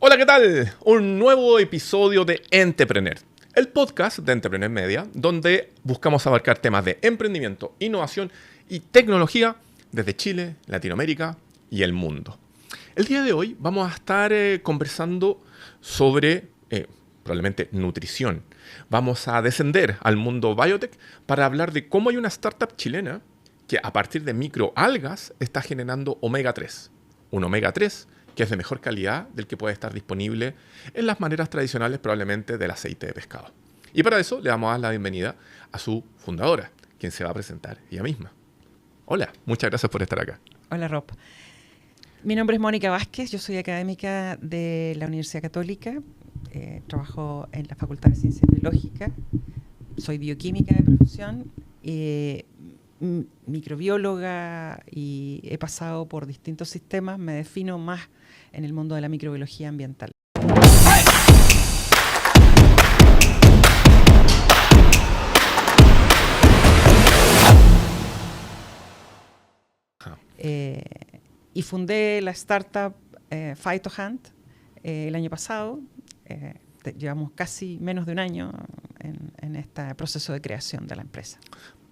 Hola, ¿qué tal? Un nuevo episodio de Entrepreneur, el podcast de Entrepreneur Media, donde buscamos abarcar temas de emprendimiento, innovación y tecnología desde Chile, Latinoamérica y el mundo. El día de hoy vamos a estar conversando sobre probablemente nutrición. Vamos a descender al mundo biotech para hablar de cómo hay una startup chilena que a partir de microalgas está generando omega 3. Un omega 3 que es de mejor calidad del que puede estar disponible en las maneras tradicionales probablemente del aceite de pescado. Y para eso le vamos a dar la bienvenida a su fundadora, quien se va a presentar ella misma. Hola, muchas gracias por estar acá. Hola, Rob. Mi nombre es Mónica Vázquez, yo soy académica de la Universidad Católica, trabajo en la Facultad de Ciencias Biológicas, soy bioquímica de profesión, microbióloga y he pasado por distintos sistemas, me defino más en el mundo de la microbiología ambiental. Y fundé la startup PhytoHunt el año pasado. Llevamos casi menos de un año en este proceso de creación de la empresa.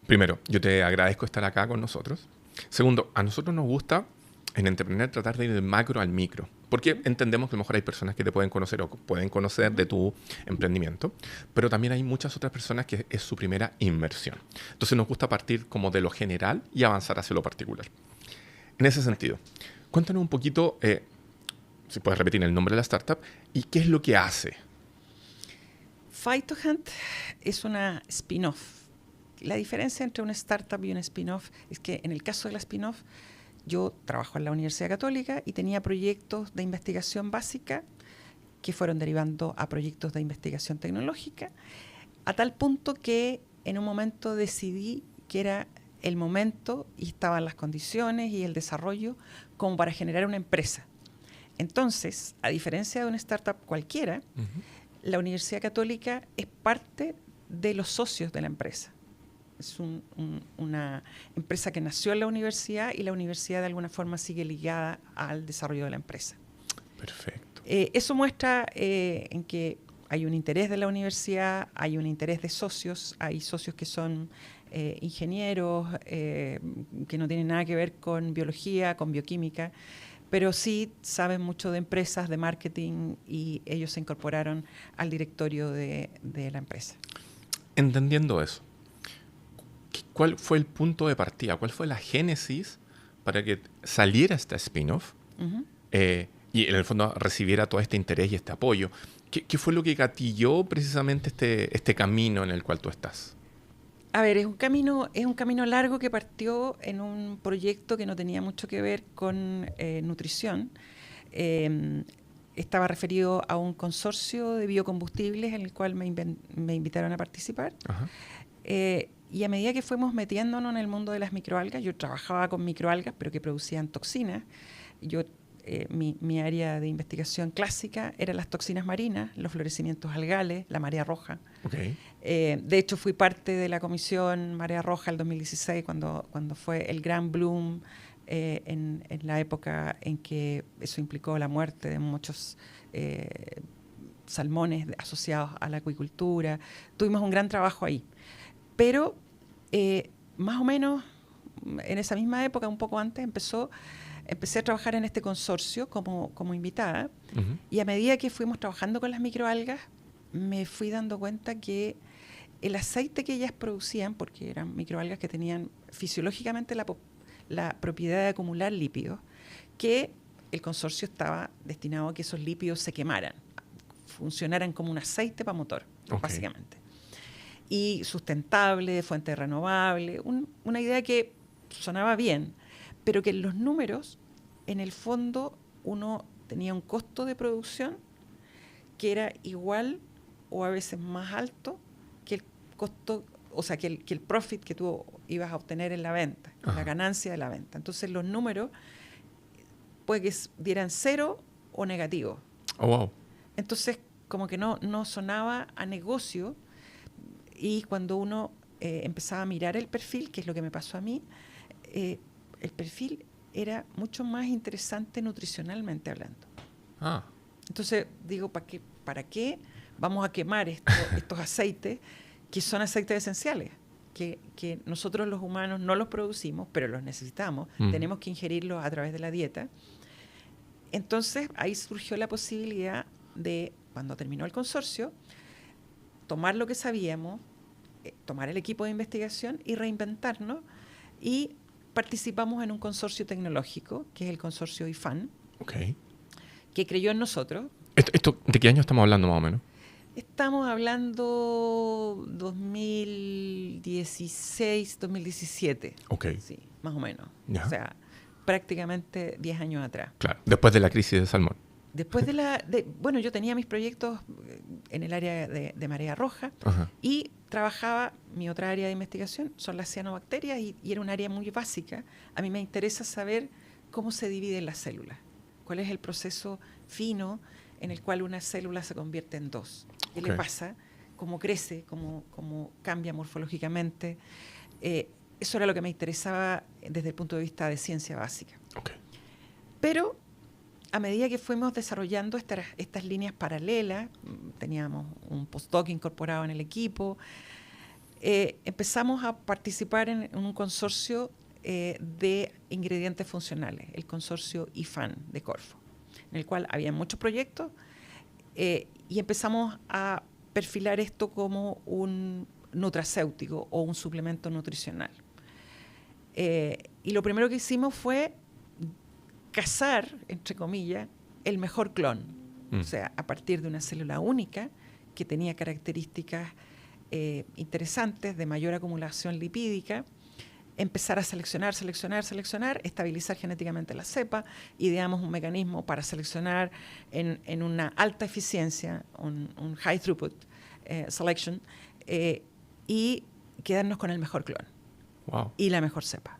Primero, yo te agradezco estar acá con nosotros. Segundo, a nosotros nos gusta en Entrepreneur tratar de ir del macro al micro, porque entendemos que a lo mejor hay personas que te pueden conocer o pueden conocer de tu emprendimiento, pero también hay muchas otras personas que es su primera inversión. Entonces nos gusta partir como de lo general y avanzar hacia lo particular. En ese sentido, cuéntanos un poquito, si puedes repetir el nombre de la startup, y qué es lo que hace. PhytoHunt es una spin-off. La diferencia entre una startup y una spin-off es que en el caso de la spin-off, yo trabajo en la Universidad Católica y tenía proyectos de investigación básica que fueron derivando a proyectos de investigación tecnológica, a tal punto que en un momento decidí que era el momento y estaban las condiciones y el desarrollo como para generar una empresa. Entonces, a diferencia de una startup cualquiera, la Universidad Católica es parte de los socios de la empresa. Es una empresa que nació en la universidad y la universidad de alguna forma sigue ligada al desarrollo de la empresa. Perfecto. Eso muestra en que hay un interés de la universidad, hay un interés de socios, hay socios que son ingenieros, que no tienen nada que ver con biología, con bioquímica, pero sí saben mucho de empresas, de marketing, y ellos se incorporaron al directorio de la empresa. Entendiendo eso, ¿cuál fue el punto de partida? ¿Cuál fue la génesis para que saliera esta spin-off y en el fondo recibiera todo este interés y este apoyo? ¿Qué fue lo que gatilló precisamente este camino en el cual tú estás? A ver, es un camino largo que partió en un proyecto que no tenía mucho que ver con nutrición. Estaba referido a un consorcio de biocombustibles en el cual me invitaron a participar. Y a medida que fuimos metiéndonos en el mundo de las microalgas, yo trabajaba con microalgas, pero que producían toxinas. Mi área de investigación clásica eran las toxinas marinas, los florecimientos algales, la marea roja. Okay. De hecho, fui parte de la comisión Marea Roja el 2016, cuando fue el gran boom en la época en que eso implicó la muerte de muchos salmones asociados a la acuicultura. Tuvimos un gran trabajo ahí. Pero más o menos en esa misma época, un poco antes, empecé a trabajar en este consorcio como invitada, y a medida que fuimos trabajando con las microalgas, me fui dando cuenta que el aceite que ellas producían, porque eran microalgas que tenían fisiológicamente la propiedad de acumular lípidos, que el consorcio estaba destinado a que esos lípidos se quemaran, funcionaran como un aceite para motor, básicamente. Y sustentable, de fuente renovable, una idea que sonaba bien, pero que en los números, en el fondo, uno tenía un costo de producción que era igual o a veces más alto que el costo, o sea, que el profit que tú ibas a obtener en la venta, la ganancia de la venta. Entonces los números puede que dieran cero o negativo. Oh, wow. Entonces como que no sonaba a negocio, y cuando uno empezaba a mirar el perfil, que es lo que me pasó a mí, el perfil era mucho más interesante nutricionalmente hablando. Entonces digo, ¿para qué vamos a quemar estos aceites que son aceites esenciales? Que nosotros los humanos no los producimos, pero los necesitamos. Tenemos que ingerirlos a través de la dieta. Entonces ahí surgió la posibilidad de, cuando terminó el consorcio, tomar lo que sabíamos, tomar el equipo de investigación y reinventarnos, y participamos en un consorcio tecnológico, que es el consorcio IFAN, que creyó en nosotros. ¿Esto de qué año estamos hablando más o menos? Estamos hablando 2016, 2017. Sí, más o menos. Ya. O sea, prácticamente 10 años atrás. Claro, después de la crisis de salmón. Después bueno, yo tenía mis proyectos en el área de marea roja. Ajá. Y trabajaba, mi otra área de investigación son las cianobacterias, y era un área muy básica. A mí me interesa saber cómo se dividen las células, cuál es el proceso fino en el cual una célula se convierte en dos. ¿Qué le pasa? ¿Cómo crece? ¿Cómo cambia morfológicamente? Eso era lo que me interesaba desde el punto de vista de ciencia básica. Pero a medida que fuimos desarrollando estas líneas paralelas, teníamos un postdoc incorporado en el equipo, empezamos a participar en un consorcio de ingredientes funcionales, el consorcio IFAN de Corfo, en el cual había muchos proyectos, y empezamos a perfilar esto como un nutracéutico o un suplemento nutricional. Y lo primero que hicimos fue cazar, entre comillas, el mejor clon. O sea, a partir de una célula única que tenía características interesantes de mayor acumulación lipídica, empezar a seleccionar, estabilizar genéticamente la cepa, ideamos un mecanismo para seleccionar en una alta eficiencia, un high throughput selection, y quedarnos con el mejor clon. Wow. Y la mejor cepa.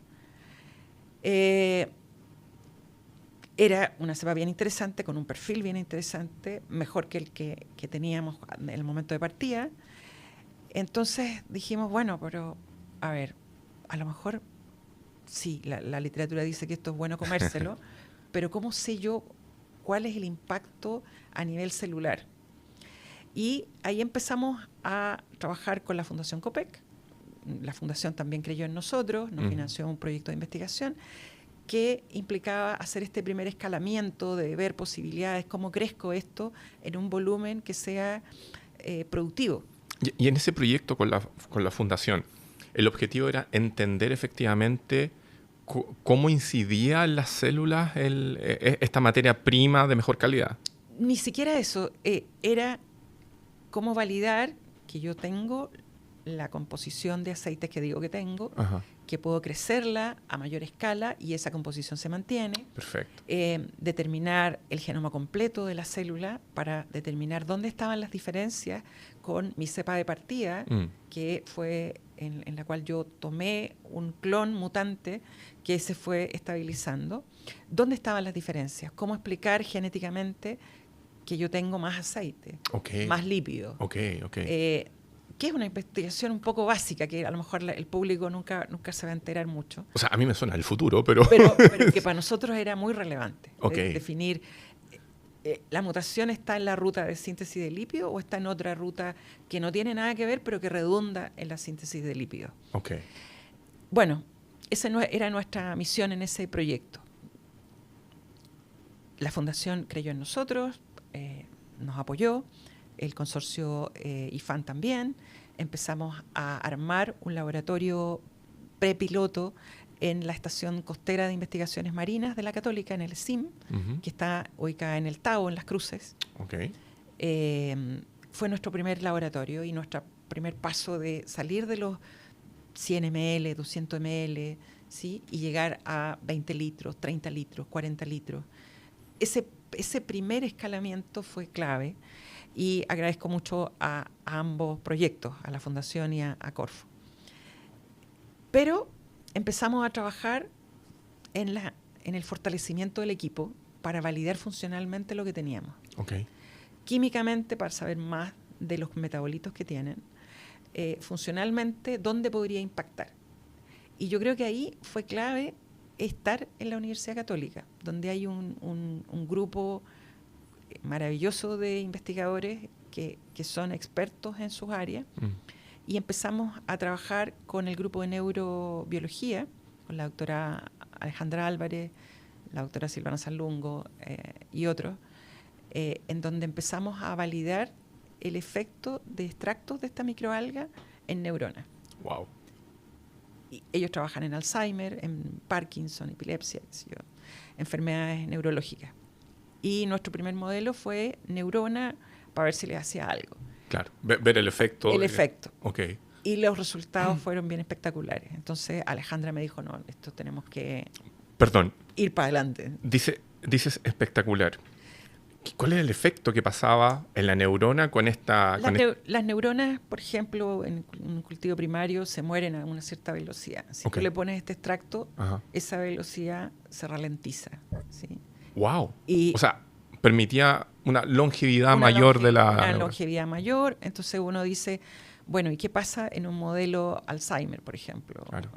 Era una cepa bien interesante, con un perfil bien interesante, mejor que el que teníamos en el momento de partida. Entonces dijimos, bueno, pero a ver, a lo mejor sí, la literatura dice que esto es bueno comérselo, pero ¿cómo sé yo cuál es el impacto a nivel celular? Y ahí empezamos a trabajar con la Fundación COPEC. La Fundación también creyó en nosotros, nos financió un proyecto de investigación que implicaba hacer este primer escalamiento de ver posibilidades, cómo crezco esto en un volumen que sea productivo. Y en ese proyecto con la fundación, el objetivo era entender efectivamente cómo incidía en las células esta materia prima de mejor calidad. Ni siquiera eso, era cómo validar que yo tengo la composición de aceites que digo que tengo, que puedo crecerla a mayor escala y esa composición se mantiene. Perfecto. Determinar el genoma completo de la célula para determinar dónde estaban las diferencias con mi cepa de partida, que fue en la cual yo tomé un clon mutante que se fue estabilizando. ¿Dónde estaban las diferencias? ¿Cómo explicar genéticamente que yo tengo más aceite, más lípido? Que es una investigación un poco básica, que a lo mejor el público nunca se va a enterar mucho. O sea, a mí me suena el futuro, pero que para nosotros era muy relevante. Definir, ¿la mutación está en la ruta de síntesis de lípido o está en otra ruta que no tiene nada que ver, pero que redunda en la síntesis de lípido? Bueno, esa era nuestra misión en ese proyecto. La Fundación creyó en nosotros, nos apoyó. El consorcio IFAN también. Empezamos a armar un laboratorio prepiloto en la Estación Costera de Investigaciones Marinas de la Católica, en el SIM, que está ubicada en el Tao, en Las Cruces. Fue nuestro primer laboratorio y nuestro primer paso de salir de los 100 ml, 200 ml, ¿sí? Y llegar a 20 litros, 30 litros, 40 litros. Ese primer escalamiento fue clave. Y agradezco mucho a ambos proyectos, a la Fundación y a Corfo. Pero empezamos a trabajar en el fortalecimiento del equipo para validar funcionalmente lo que teníamos. Químicamente, para saber más de los metabolitos que tienen. Funcionalmente, dónde podría impactar. Y yo creo que ahí fue clave estar en la Universidad Católica, donde hay un grupo maravilloso de investigadores que son expertos en sus áreas. Y empezamos a trabajar con el grupo de neurobiología, con la doctora Alejandra Álvarez, la doctora Silvana Sanlungo y otros, en donde empezamos a validar el efecto de extractos de esta microalga en neuronas. Wow. Y ellos trabajan en Alzheimer, en Parkinson, epilepsia, enfermedades neurológicas. Y nuestro primer modelo fue neurona para ver si le hacía algo. Claro, ver el efecto. El efecto. Ok. Y los resultados fueron bien espectaculares. Entonces Alejandra me dijo, no, esto tenemos que Perdón, ir para adelante. dices espectacular. ¿Cuál era el efecto que pasaba en la neurona con esta...? Las neuronas, por ejemplo, en un cultivo primario se mueren a una cierta velocidad. Si tú le pones este extracto, esa velocidad se ralentiza. ¿Sí? ¡Wow! Y o sea, permitía una longevidad mayor de la... Una longevidad mayor. Entonces uno dice, bueno, ¿y qué pasa en un modelo Alzheimer, por ejemplo? Claro.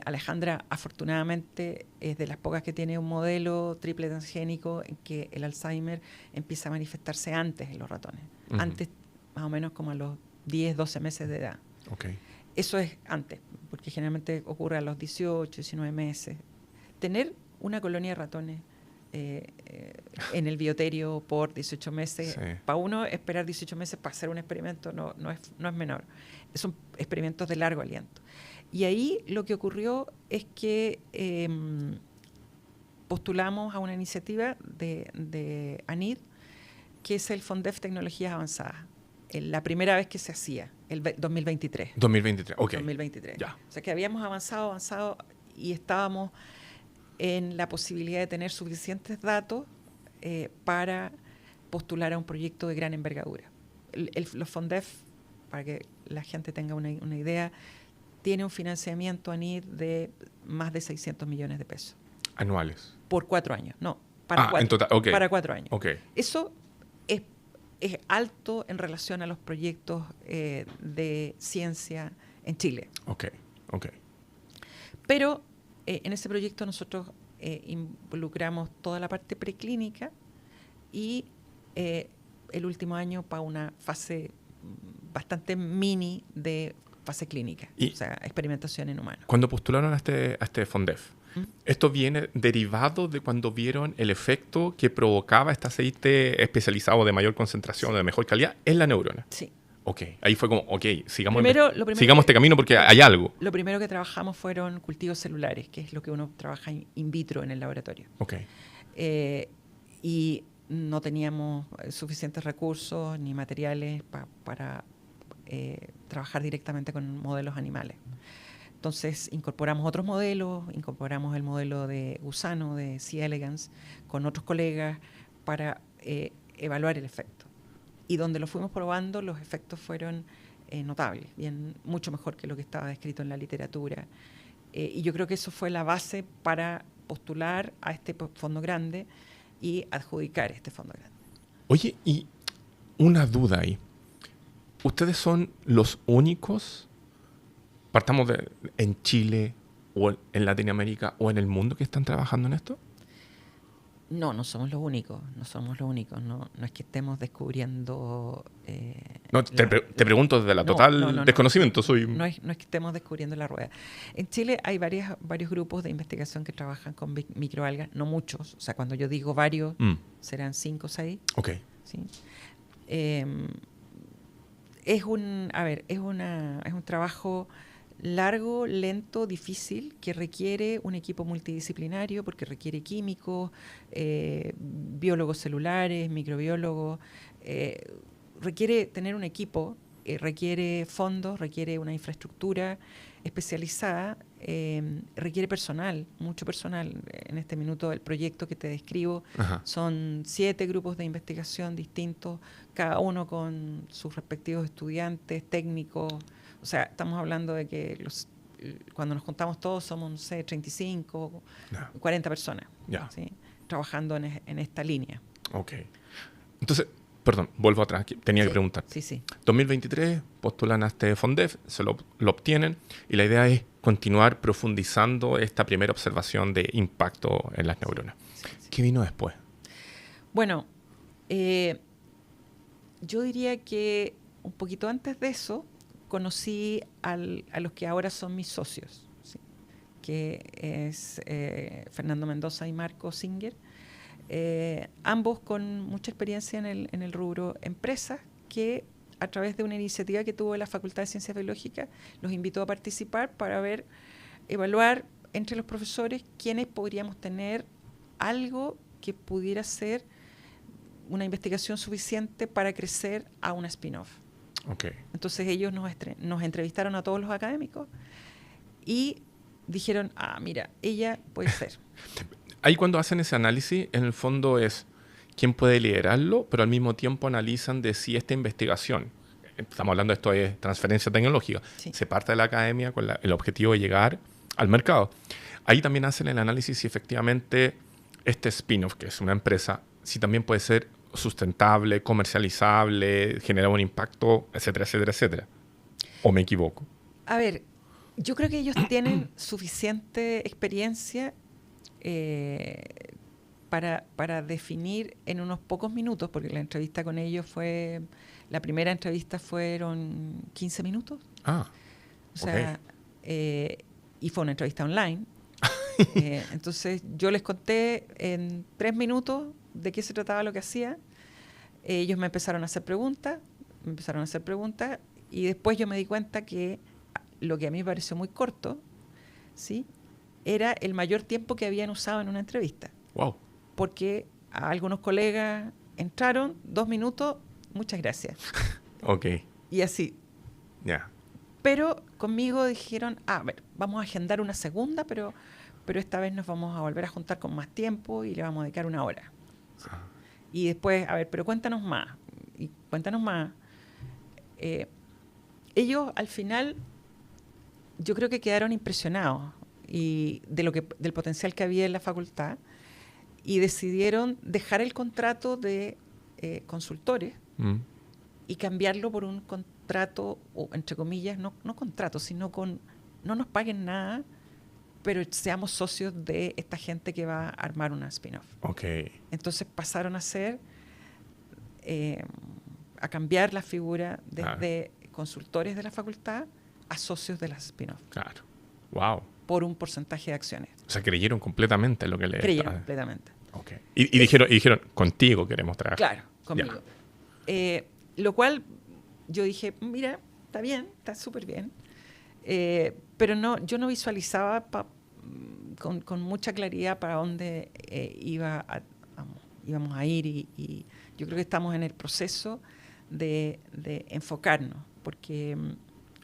Alejandra, afortunadamente, es de las pocas que tiene un modelo triple transgénico en que el Alzheimer empieza a manifestarse antes en los ratones. Antes, más o menos como a los 10, 12 meses de edad. Okay. Eso es antes, porque generalmente ocurre a los 18, 19 meses. Tener una colonia de ratones en el bioterio por 18 meses, para uno esperar 18 meses para hacer un experimento no es menor. Son experimentos de largo aliento. Y ahí lo que ocurrió es que postulamos a una iniciativa de ANID, que es el FONDEF Tecnologías Avanzadas. La primera vez que se hacía, el 2023. 2023, ok. 2023. Ya. O sea que habíamos avanzado y estábamos en la posibilidad de tener suficientes datos para postular a un proyecto de gran envergadura. Los FONDEF, para que la gente tenga una idea, tiene un financiamiento ANID de más de 600 millones de pesos. ¿Anuales? Por 4 años, no. Para en total, ok. Para 4 años. Okay. Eso es alto en relación a los proyectos de ciencia en Chile. Ok. Pero en ese proyecto nosotros involucramos toda la parte preclínica y el último año para una fase bastante mini de fase clínica, o sea, experimentación en humanos. Cuando postularon a este FONDEF, ¿esto viene derivado de cuando vieron el efecto que provocaba este aceite especializado de mayor concentración, de mejor calidad, en la neurona? Sí. Ok, ahí fue como, ok, sigamos este camino porque hay algo. Lo primero que trabajamos fueron cultivos celulares, que es lo que uno trabaja in vitro en el laboratorio. Ok. Y no teníamos suficientes recursos ni materiales para trabajar directamente con modelos animales. Entonces incorporamos otros modelos, incorporamos el modelo de gusano, de C. elegans, con otros colegas para evaluar el efecto. Y donde lo fuimos probando, los efectos fueron notables, mucho mejor que lo que estaba descrito en la literatura. Y yo creo que eso fue la base para postular a este fondo grande y adjudicar este fondo grande. Oye, y una duda ahí. ¿Ustedes son los únicos, partamos en Chile o en Latinoamérica o en el mundo que están trabajando en esto? No somos los únicos. No es que estemos descubriendo... te pregunto desde la total desconocimiento. No es que estemos descubriendo la rueda. En Chile hay varios grupos de investigación que trabajan con microalgas, no muchos. O sea, cuando yo digo varios, serán 5 o 6. Ok. ¿Sí? Es un trabajo largo, lento, difícil, que requiere un equipo multidisciplinario porque requiere químicos, biólogos celulares, microbiólogos, requiere tener un equipo, requiere fondos, requiere una infraestructura especializada, requiere personal, mucho personal. En este minuto el proyecto que te describo son 7 grupos de investigación distintos, cada uno con sus respectivos estudiantes, técnicos. O sea, estamos hablando de que cuando nos juntamos todos somos, no sé, 35, 40 personas, ¿sí? Trabajando en esta línea. Ok. Entonces, perdón, vuelvo atrás. Tenía que preguntar. Sí. 2023 postulan a este FONDEF, lo obtienen y la idea es continuar profundizando esta primera observación de impacto en las neuronas. Sí. ¿Qué vino después? Bueno, Yo diría que un poquito antes de eso conocí a los que ahora son mis socios, ¿sí? Que es Fernando Mendoza y Marco Singer, ambos con mucha experiencia en el rubro empresas, que a través de una iniciativa que tuvo la Facultad de Ciencias Biológicas los invitó a participar para evaluar entre los profesores quiénes podríamos tener algo que pudiera ser una investigación suficiente para crecer a una spin-off. Okay. Entonces ellos nos entrevistaron a todos los académicos y dijeron, mira, ella puede ser. Ahí cuando hacen ese análisis, en el fondo es quién puede liderarlo, pero al mismo tiempo analizan de si esta investigación, estamos hablando de esto de transferencia tecnológica, sí, se parte de la academia con el objetivo de llegar al mercado. Ahí también hacen el análisis si efectivamente este spin-off, que es una empresa, si también puede ser sustentable, comercializable, generar un impacto, etcétera, etcétera, etcétera. ¿O me equivoco? A ver, yo creo que ellos tienen suficiente experiencia para definir en unos pocos minutos, porque la entrevista con ellos la primera entrevista fueron 15 minutos. O sea, y fue una entrevista online. Entonces yo les conté en 3 minutos de qué se trataba lo que hacía. Ellos me empezaron a hacer preguntas, y después yo me di cuenta que lo que a mí me pareció muy corto, ¿sí?, era el mayor tiempo que habían usado en una entrevista. Wow. Porque a algunos colegas entraron, 2 minutos, muchas gracias. Ok. Y así. Ya. Yeah. Pero conmigo dijeron, a ver, vamos a agendar una segunda, pero esta vez nos vamos a volver a juntar con más tiempo y le vamos a dedicar 1 hora. ¿Sí? Y después, a ver, pero cuéntanos más. Y cuéntanos más. Ellos al final, yo creo que quedaron impresionados del potencial que había en la facultad, y decidieron dejar el contrato de consultores y cambiarlo por un contrato, o entre comillas, no contrato, sino no nos paguen nada, pero seamos socios de esta gente que va a armar una spin-off. Okay. Entonces pasaron a a cambiar la figura desde consultores de la facultad a socios de las spin-off. Claro. Wow. Por un porcentaje de acciones. O sea, creyeron completamente en lo que le... Creyeron completamente. Okay. Y dijeron, contigo queremos trabajar. Claro, conmigo. Lo cual yo dije, mira, está bien, está súper bien. Pero yo no visualizaba con mucha claridad para dónde íbamos a ir, y yo creo que estamos en el proceso de enfocarnos, porque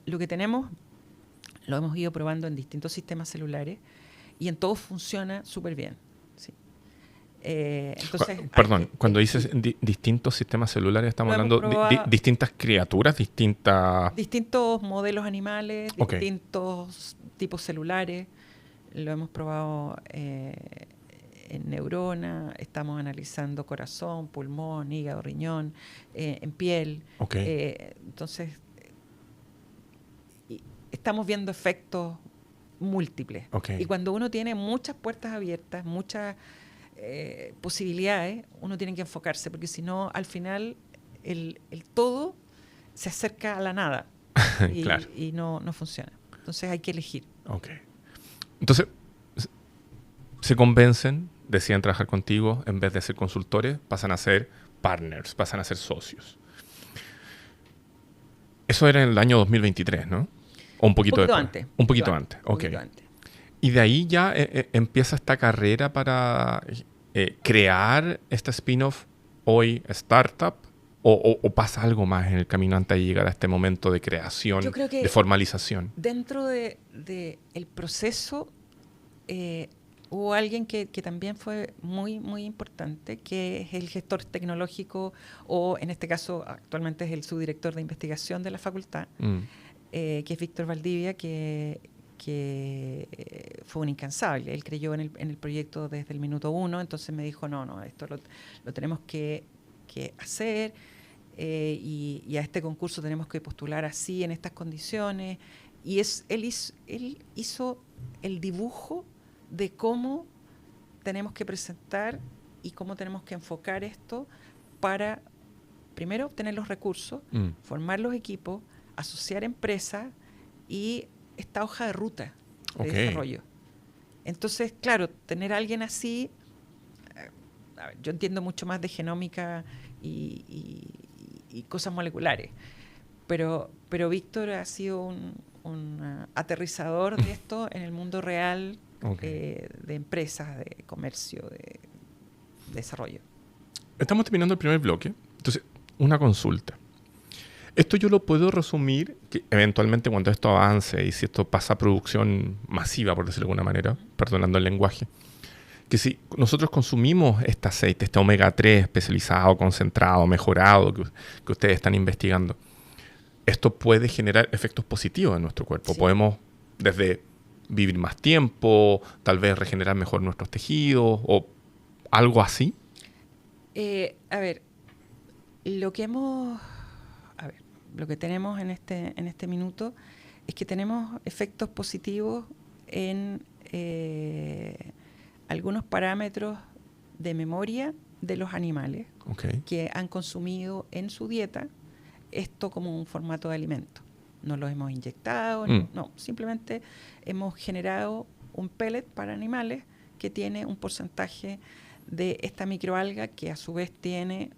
lo que tenemos lo hemos ido probando en distintos sistemas celulares y en todos funciona súper bien. ¿Sí? Entonces, cuando dices distintos sistemas celulares, estamos hablando de distintas criaturas, distintos modelos animales, okay, distintos tipos celulares. Lo hemos probado en neurona, estamos analizando corazón, pulmón, hígado, riñón, en piel. Okay. Entonces, estamos viendo efectos múltiples. Okay. Y cuando uno tiene muchas puertas abiertas, muchas posibilidades, uno tiene que enfocarse, porque si no, al final, el todo se acerca a la nada y, claro, y no funciona. Entonces hay que elegir. Okay. Entonces, se convencen, deciden trabajar contigo, en vez de ser consultores, pasan a ser partners, pasan a ser socios. Eso era en el año 2023, ¿no? O un poquito después. Antes. Un poquito antes. Okay. Y de ahí ya empieza esta carrera para crear esta spin-off, hoy startup, o pasa algo más en el camino antes de llegar a este momento de creación, yo creo que de formalización. Dentro de el proceso hubo alguien que también fue muy, muy importante, que es el gestor tecnológico, o en este caso actualmente es el subdirector de investigación de la facultad, que es Víctor Valdivia, que fue un incansable. Él creyó en el proyecto desde el minuto 1, entonces me dijo, no, esto lo tenemos que hacer, y a este concurso tenemos que postular así, en estas condiciones. Y él hizo el dibujo de cómo tenemos que presentar y cómo tenemos que enfocar esto para, primero, obtener los recursos, formar los equipos, asociar empresas y esta hoja de ruta de desarrollo. Entonces, claro, tener a alguien así, a ver, yo entiendo mucho más de genómica y cosas moleculares, pero Víctor ha sido un aterrizador de esto en el mundo real, de empresas, de comercio, de desarrollo. Estamos terminando el primer bloque. Entonces, una consulta. Esto yo lo puedo resumir, que eventualmente cuando esto avance y si esto pasa a producción masiva, por decirlo de alguna manera, perdonando el lenguaje, que si nosotros consumimos este aceite, este omega 3 especializado, concentrado, mejorado, que ustedes están investigando, esto puede generar efectos positivos en nuestro cuerpo. Sí. Podemos desde vivir más tiempo, tal vez regenerar mejor nuestros tejidos o algo así. A ver, lo que tenemos en este minuto es que tenemos efectos positivos en algunos parámetros de memoria de los animales que han consumido en su dieta esto como un formato de alimento. No los hemos inyectado, no, simplemente hemos generado un pellet para animales que tiene un porcentaje de esta microalga que a su vez tiene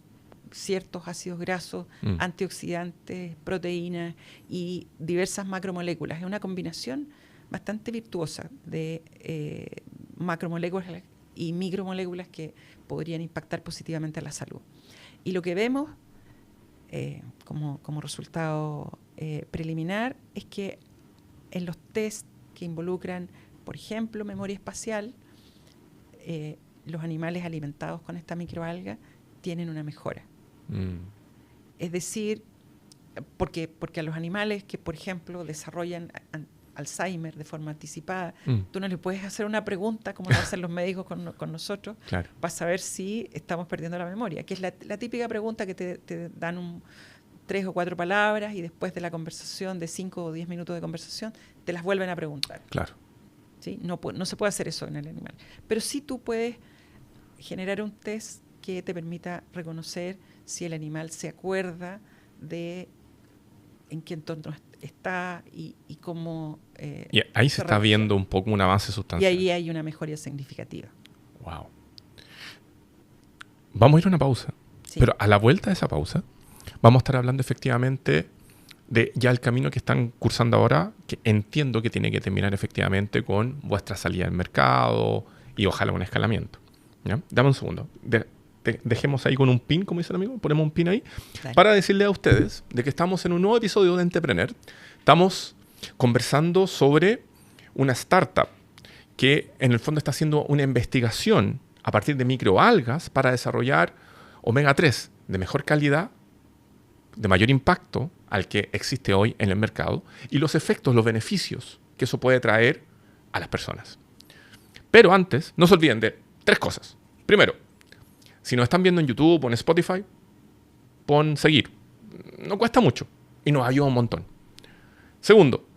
ciertos ácidos grasos, antioxidantes, proteínas y diversas macromoléculas. Es una combinación bastante virtuosa de macromoléculas y micromoléculas que podrían impactar positivamente a la salud. Y lo que vemos como resultado preliminar es que en los test que involucran, por ejemplo, memoria espacial, los animales alimentados con esta microalga tienen una mejora. Es decir, porque a los animales que, por ejemplo, desarrollan Alzheimer de forma anticipada, tú no le puedes hacer una pregunta como lo hacen los médicos con nosotros, claro, para saber si estamos perdiendo la memoria, que es la típica pregunta que te dan 3 o 4 palabras y después de la conversación, de 5 o 10 minutos de conversación, te las vuelven a preguntar. Claro. ¿Sí? No se puede hacer eso en el animal. Pero sí tú puedes generar un test que te permita reconocer si el animal se acuerda de en qué entorno está y cómo... y ahí se está viendo un poco un avance sustancial. Y ahí hay una mejoría significativa. Wow. Vamos a ir a una pausa. Sí. Pero a la vuelta de esa pausa vamos a estar hablando efectivamente de ya el camino que están cursando ahora, que entiendo que tiene que terminar efectivamente con vuestra salida al mercado y ojalá un escalamiento. ¿Ya? Dame un segundo. Dejemos ahí con un pin, como dice el amigo, ponemos un pin ahí, sí, para decirle a ustedes de que estamos en un nuevo episodio de Entrepreneur. Estamos conversando sobre una startup que en el fondo está haciendo una investigación a partir de microalgas para desarrollar omega 3 de mejor calidad, de mayor impacto al que existe hoy en el mercado y los efectos, los beneficios que eso puede traer a las personas. Pero antes, no se olviden de 3 cosas. Primero, si nos están viendo en YouTube o en Spotify, pon seguir. No cuesta mucho y nos ayuda un montón. Segundo,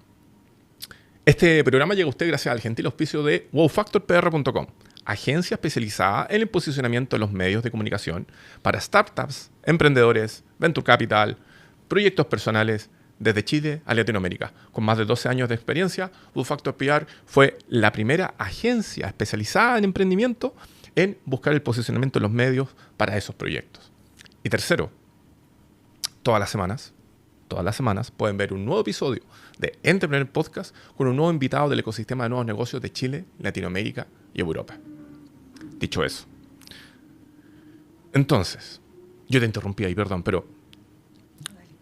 este programa llega a usted gracias al gentil auspicio de wowfactorpr.com, agencia especializada en el posicionamiento de los medios de comunicación para startups, emprendedores, venture capital, proyectos personales desde Chile a Latinoamérica. Con más de 12 años de experiencia, WowFactor PR fue la primera agencia especializada en emprendimiento en buscar el posicionamiento de los medios para esos proyectos. Y tercero, todas las semanas pueden ver un nuevo episodio de Entrepreneur Podcast con un nuevo invitado del ecosistema de nuevos negocios de Chile, Latinoamérica y Europa. Dicho eso, entonces, yo te interrumpí ahí, perdón, pero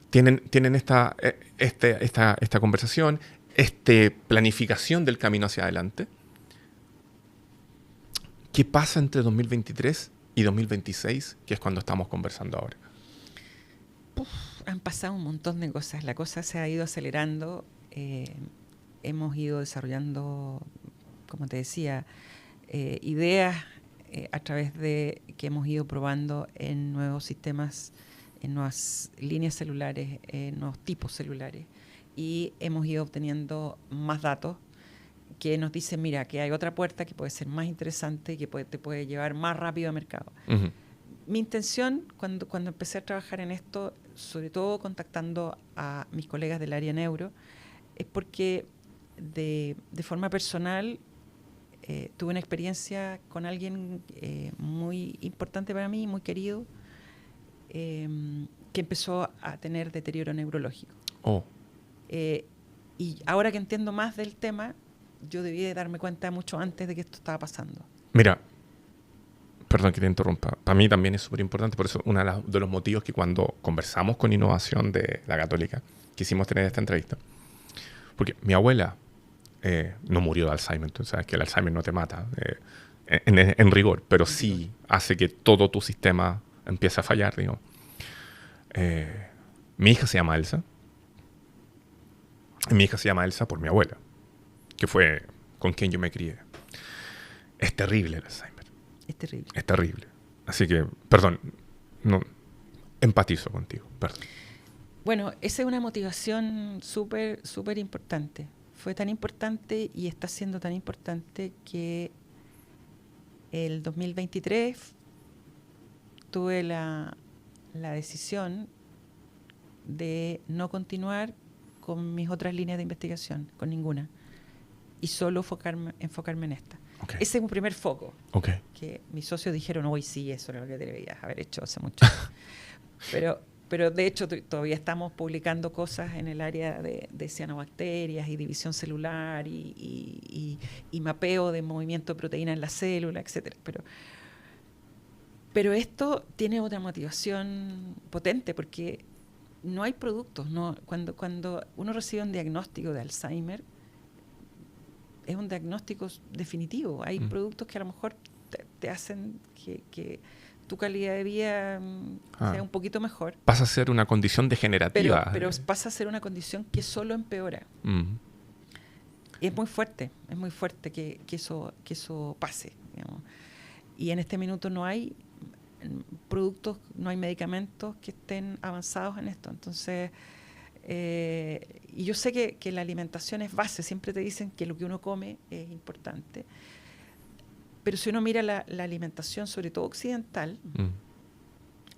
tienen esta conversación, planificación del camino hacia adelante. ¿Qué pasa entre 2023 y 2026, que es cuando estamos conversando ahora? Han pasado un montón de cosas. La cosa se ha ido acelerando. Hemos ido desarrollando, como te decía, ideas a través de que hemos ido probando en nuevos sistemas, en nuevas líneas celulares, en nuevos tipos celulares. Y hemos ido obteniendo más datos que nos dicen, mira, que hay otra puerta que puede ser más interesante y que te puede llevar más rápido al mercado. Uh-huh. Mi intención, cuando empecé a trabajar en esto, sobre todo contactando a mis colegas del área neuro, es porque de forma personal tuve una experiencia con alguien muy importante para mí, muy querido, que empezó a tener deterioro neurológico. Oh, Y ahora que entiendo más del tema, yo debí de darme cuenta mucho antes de que esto estaba pasando. mira, perdón que te interrumpa. Para mí también es súper importante, por eso uno de los motivos que cuando conversamos con Innovación de la Católica, quisimos tener esta entrevista. Porque mi abuela no murió de Alzheimer, tú sabes que el Alzheimer no te mata en rigor, pero sí hace que todo tu sistema empiece a fallar, digo. Mi hija se llama Elsa. Y mi hija se llama Elsa por mi abuela, que fue con quien yo me crié. Es terrible el Alzheimer. Es terrible. Es terrible. Así que, perdón, no empatizo contigo, perdón. Bueno, esa es una motivación súper, súper importante. Fue tan importante y está siendo tan importante que el 2023 tuve la decisión de no continuar con mis otras líneas de investigación, con ninguna, y solo enfocarme en esta. Okay. Ese es un primer foco, Okay. que mis socios dijeron, hoy sí, eso era lo que debías haber hecho hace mucho. Pero de hecho todavía estamos publicando cosas en el área de cianobacterias y división celular y mapeo de movimiento de proteína en la célula, etc. Pero esto tiene otra motivación potente porque no hay productos. No, cuando uno recibe un diagnóstico de Alzheimer, es un diagnóstico definitivo. Hay productos que a lo mejor te hacen que tu calidad de vida sea un poquito mejor. Pasa a ser una condición degenerativa. Pero pasa a ser una condición que solo empeora. Y es muy fuerte que eso pase, digamos. Y en este minuto no hay productos, no hay medicamentos que estén avanzados en esto. Entonces, y yo sé que la alimentación es base, siempre te dicen que lo que uno come es importante, pero si uno mira la alimentación, sobre todo occidental,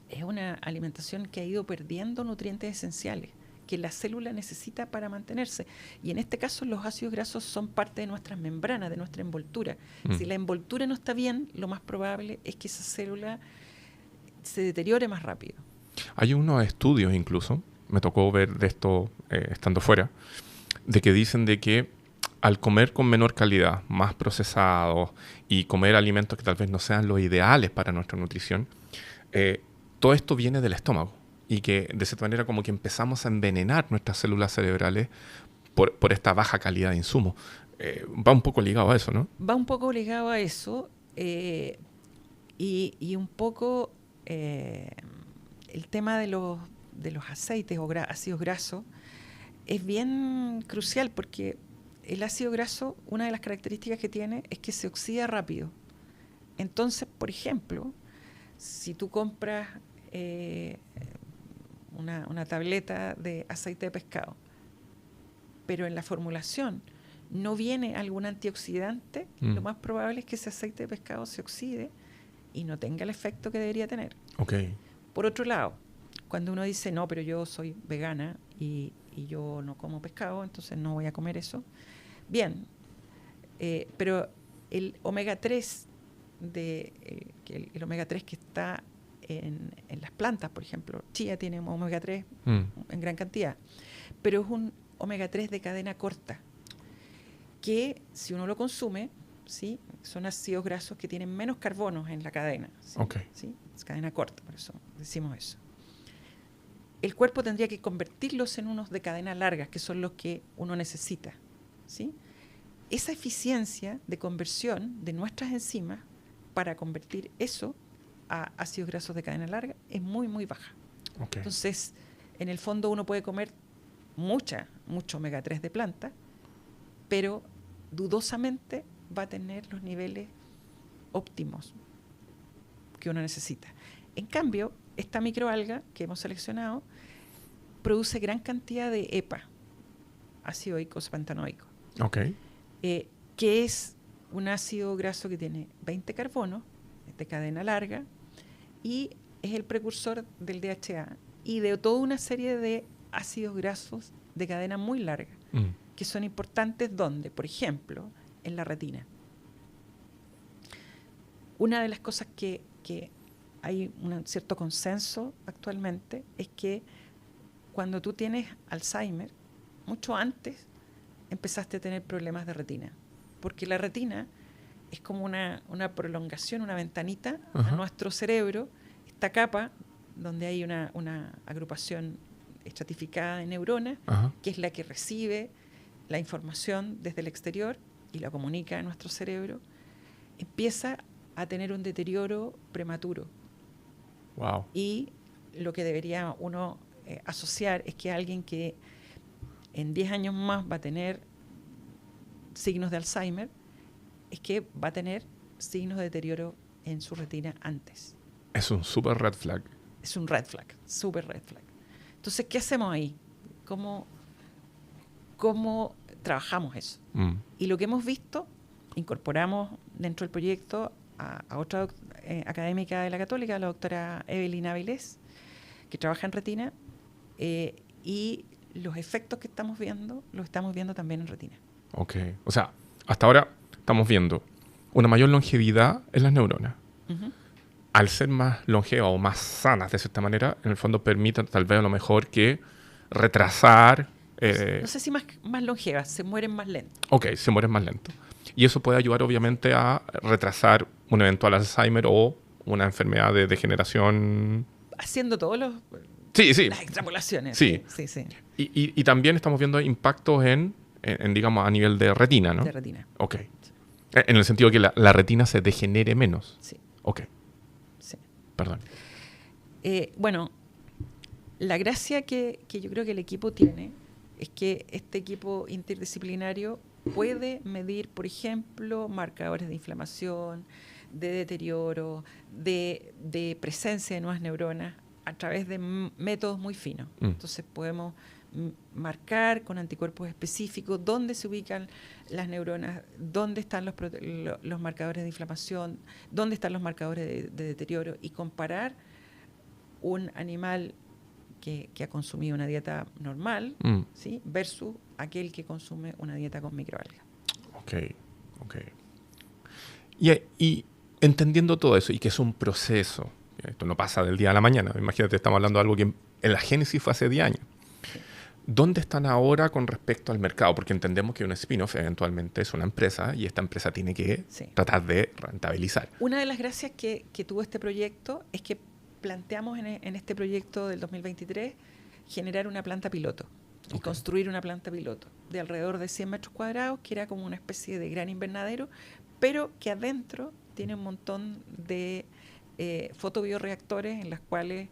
es una alimentación que ha ido perdiendo nutrientes esenciales que la célula necesita para mantenerse. Y en este caso los ácidos grasos son parte de nuestras membranas, de nuestra envoltura. Si la envoltura no está bien, lo más probable es que esa célula se deteriore más rápido. Hay unos estudios incluso, me tocó ver de esto estando fuera, de que dicen de que al comer con menor calidad, más procesados y comer alimentos que tal vez no sean los ideales para nuestra nutrición, todo esto viene del estómago y que de cierta manera como que empezamos a envenenar nuestras células cerebrales por esta baja calidad de insumos. Va un poco ligado a eso, ¿no? Va un poco ligado a eso y un poco el tema de los aceites o ácidos grasos es bien crucial porque el ácido graso, una de las características que tiene es que se oxida rápido. Entonces, por ejemplo, si tú compras una tableta de aceite de pescado, pero en la formulación no viene algún antioxidante, lo más probable es que ese aceite de pescado se oxide y no tenga el efecto que debería tener. Okay. Por otro lado, cuando uno dice, no, pero yo soy vegana y yo no como pescado, entonces no voy a comer eso. Bien, pero el omega 3 el omega 3 que está en las plantas, por ejemplo, chía tiene omega 3 en gran cantidad, pero es un omega 3 de cadena corta, que si uno lo consume, ¿sí? Son ácidos grasos que tienen menos carbonos en la cadena. ¿Sí? Okay. ¿Sí? Es cadena corta, por eso decimos eso. El cuerpo tendría que convertirlos en unos de cadena larga, que son los que uno necesita. ¿Sí? Esa eficiencia de conversión de nuestras enzimas para convertir eso a ácidos grasos de cadena larga es muy, muy baja. Okay. Entonces, en el fondo uno puede comer mucho omega 3 de planta, pero dudosamente va a tener los niveles óptimos que uno necesita. En cambio, esta microalga que hemos seleccionado produce gran cantidad de EPA, ácido eicosapantanoico, Okay. que es un ácido graso que tiene 20 carbonos, de cadena larga, y es el precursor del DHA y de toda una serie de ácidos grasos de cadena muy larga, que son importantes donde, por ejemplo, en la retina. Una de las cosas que hay un cierto consenso actualmente es que cuando tú tienes Alzheimer, mucho antes empezaste a tener problemas de retina, porque la retina es como una prolongación, una ventanita a nuestro cerebro, esta capa donde hay una agrupación estratificada de neuronas, que es la que recibe la información desde el exterior y la comunica a nuestro cerebro, empieza a tener un deterioro prematuro. Wow. Y lo que debería uno asociar es que alguien que en 10 años más va a tener signos de Alzheimer, es que va a tener signos de deterioro en su retina antes. Es un super red flag. Es un red flag, super red flag. Entonces, ¿qué hacemos ahí? ¿Cómo trabajamos eso? Y lo que hemos visto, incorporamos dentro del proyecto a otra académica de la Católica, la doctora Evelyn Avilés, que trabaja en retina, y los efectos que estamos viendo, los estamos viendo también en retina. Ok. O sea, hasta ahora estamos viendo una mayor longevidad en las neuronas. Al ser más longevas o más sanas de cierta manera, en el fondo permiten tal vez a lo mejor que retrasar... no sé si más longevas, se mueren más lento. Ok, se mueren más lento. Y eso puede ayudar obviamente a retrasar un eventual Alzheimer o una enfermedad de degeneración. Haciendo todos las extrapolaciones. Sí. Y también estamos viendo impactos en, digamos, a nivel de retina, ¿no? De retina. Ok. En el sentido de que la retina se degenere menos. Sí. Ok. Sí. Perdón. Bueno, la gracia que yo creo que el equipo tiene es que este equipo interdisciplinario puede medir, por ejemplo, marcadores de inflamación, de deterioro, de presencia de nuevas neuronas a través de métodos muy finos. Entonces podemos marcar con anticuerpos específicos dónde se ubican las neuronas, dónde están los marcadores de inflamación, dónde están los marcadores de deterioro y comparar un animal que ha consumido una dieta normal, ¿sí? Versus aquel que consume una dieta con microalgas. Ok. Y entendiendo todo eso y que es un proceso, esto no pasa del día a la mañana, imagínate, estamos hablando de algo que en la génesis fue hace 10 años. Sí. ¿Dónde están ahora con respecto al mercado? Porque entendemos que un spin-off eventualmente es una empresa y esta empresa tiene que tratar de rentabilizar. Una de las gracias que tuvo este proyecto es que planteamos en este proyecto del 2023 generar una planta piloto y construir una planta piloto de alrededor de 100 metros cuadrados, que era como una especie de gran invernadero, pero que adentro tiene un montón de fotobioreactores en las cuales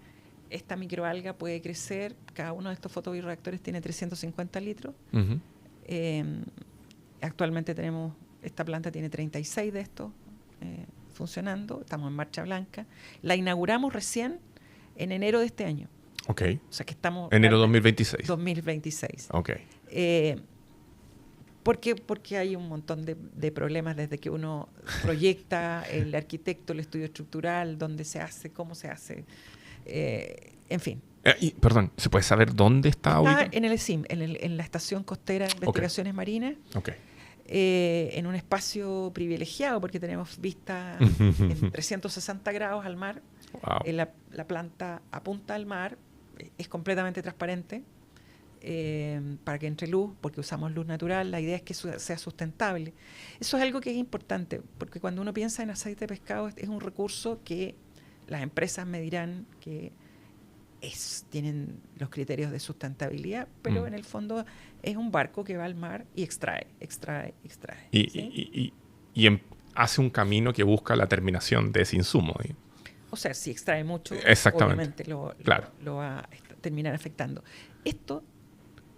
esta microalga puede crecer. Cada uno de estos fotobioreactores tiene 350 litros. Actualmente esta planta tiene 36 de estos funcionando, estamos en marcha blanca. La inauguramos recién en enero de este año. Ok. O sea que estamos... Enero 2026. 2026. Ok. Porque hay un montón de problemas desde que uno proyecta, el arquitecto, el estudio estructural, dónde se hace, cómo se hace, en fin. Perdón, ¿se puede saber dónde está ubicado? En el ESIM, en la Estación Costera de Investigaciones Marinas. Ok. En un espacio privilegiado porque tenemos vista en 360 grados al mar. Wow. La planta apunta al mar, es completamente transparente para que entre luz, porque usamos luz natural. La idea es que sea sustentable. Eso es algo que es importante, porque cuando uno piensa en aceite de pescado es un recurso que las empresas me dirán que tienen los criterios de sustentabilidad, pero en el fondo es un barco que va al mar y extrae. Y hace un camino que busca la terminación de ese insumo. O sea, si extrae mucho, exactamente, obviamente lo va a terminar afectando. Esto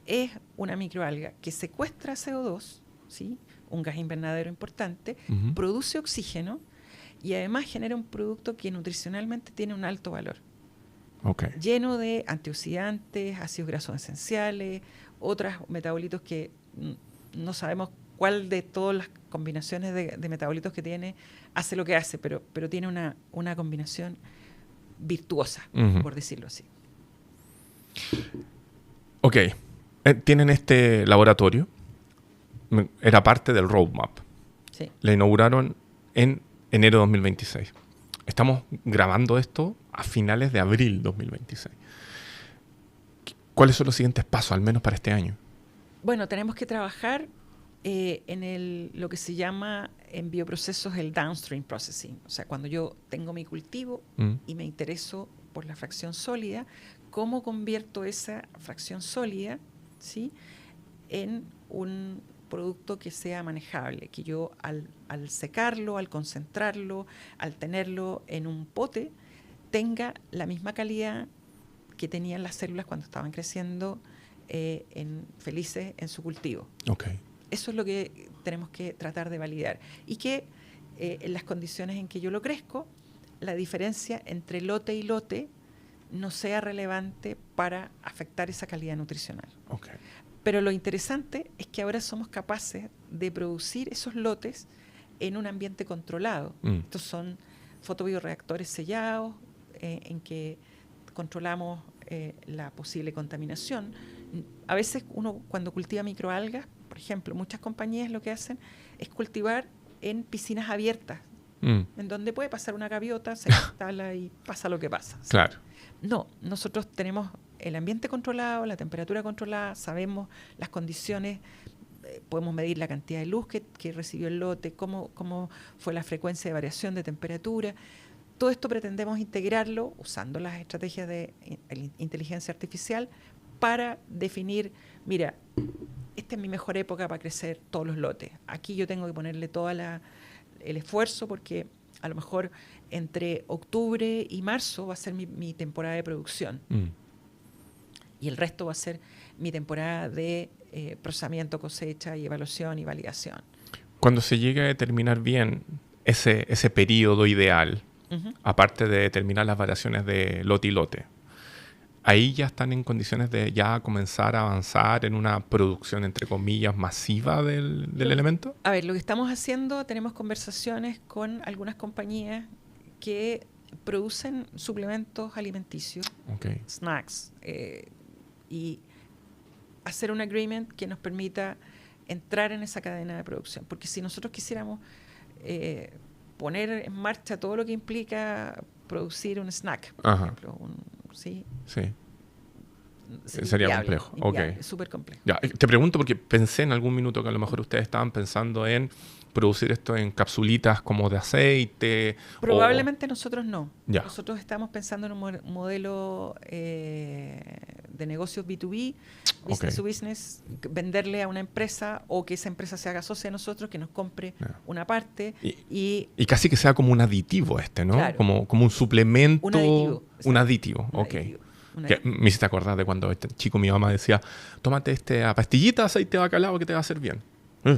es una microalga que secuestra CO2, ¿sí? Un gas invernadero importante, produce oxígeno y además genera un producto que nutricionalmente tiene un alto valor. Lleno de antioxidantes, ácidos grasos esenciales, otros metabolitos que no sabemos cuál de todas las combinaciones de metabolitos que tiene hace lo que hace, pero tiene una combinación virtuosa, Ujú. por decirlo así. Ok. Tienen este laboratorio. Era parte del roadmap. Sí. La inauguraron en enero de 2026. Estamos grabando esto a finales de abril 2026. ¿Cuáles son los siguientes pasos, al menos para este año? Bueno, tenemos que trabajar en lo que se llama en bioprocesos el downstream processing. O sea, cuando yo tengo mi cultivo y me intereso por la fracción sólida, ¿cómo convierto esa fracción sólida, ¿sí?, en un producto que sea manejable? Que yo al secarlo, al concentrarlo, al tenerlo en un pote, tenga la misma calidad que tenían las células cuando estaban creciendo felices en su cultivo. Okay. Eso es lo que tenemos que tratar de validar. Y que en las condiciones en que yo lo crezco, la diferencia entre lote y lote no sea relevante para afectar esa calidad nutricional. Okay. Pero lo interesante es que ahora somos capaces de producir esos lotes en un ambiente controlado. Estos son fotobioreactores sellados en que controlamos la posible contaminación. A veces uno cuando cultiva microalgas, por ejemplo, muchas compañías lo que hacen es cultivar en piscinas abiertas, en donde puede pasar una gaviota, se instala y pasa lo que pasa. ¿Sí? Claro. No, nosotros tenemos el ambiente controlado, la temperatura controlada, sabemos las condiciones, podemos medir la cantidad de luz que recibió el lote, cómo fue la frecuencia de variación de temperatura. Todo esto pretendemos integrarlo usando las estrategias de inteligencia artificial para definir, mira, esta es mi mejor época para crecer todos los lotes. Aquí yo tengo que ponerle todo el esfuerzo porque a lo mejor entre octubre y marzo va a ser mi temporada de producción. Y el resto va a ser mi temporada de procesamiento, cosecha y evaluación y validación. Cuando se llegue a determinar bien ese periodo ideal, aparte de determinar las variaciones de lote y lote, ahí ya están en condiciones de ya comenzar a avanzar en una producción, entre comillas, masiva del elemento. A ver, lo que estamos haciendo, tenemos conversaciones con algunas compañías que producen suplementos alimenticios, Okay. snacks, y hacer un agreement que nos permita entrar en esa cadena de producción. Porque si nosotros quisiéramos poner en marcha todo lo que implica producir un snack, por ejemplo, ¿sí? Sí. Sería inviable, complejo. inviable, Okay. súper complejo. Ya, te pregunto porque pensé en algún minuto que a lo mejor ustedes estaban pensando en producir esto en capsulitas como de aceite. Probablemente nosotros no. Ya. Nosotros estamos pensando en un modelo de negocios B2B, business to business, venderle a una empresa o que esa empresa se haga socia de nosotros, que nos compre una parte. Y casi que sea como un aditivo ¿no? Claro. Como un suplemento. Un aditivo. Un aditivo, ok. Que me hiciste acordar de cuando este chico, mi mamá decía, tómate esta pastillita de aceite de bacalao que te va a hacer bien.